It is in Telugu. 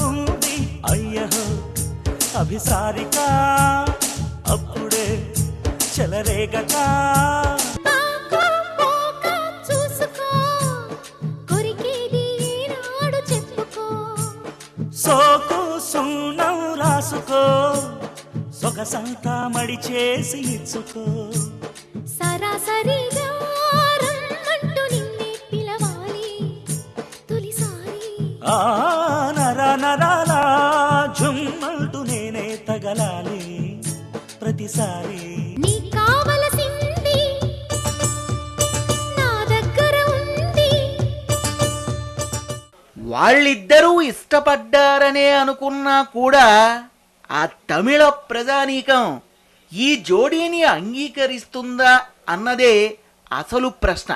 ఉంది అయ్యహో అభిసారిక అప్పుడే చెలరేగకా సోకు సూనం రాసుకో సొగసంతా మడి చేసి ఇచ్చుకో సరాసరిగా రమ్మంటూ నిన్నే పిలవాలి తొలిసారి ఆ నరా నరాలా జుమ్మంటూ నేనే తగలాలి ప్రతిసారి నీ కావలసింది నా దగ్గర ఉంది వాళ్ళిద్దరూ ఇష్టపడ్డారనే అనుకున్నా కూడా ఆ తమిళ ప్రజానీకం ఈ జోడీని అంగీకరిస్తుందా అన్నదే అసలు ప్రశ్న.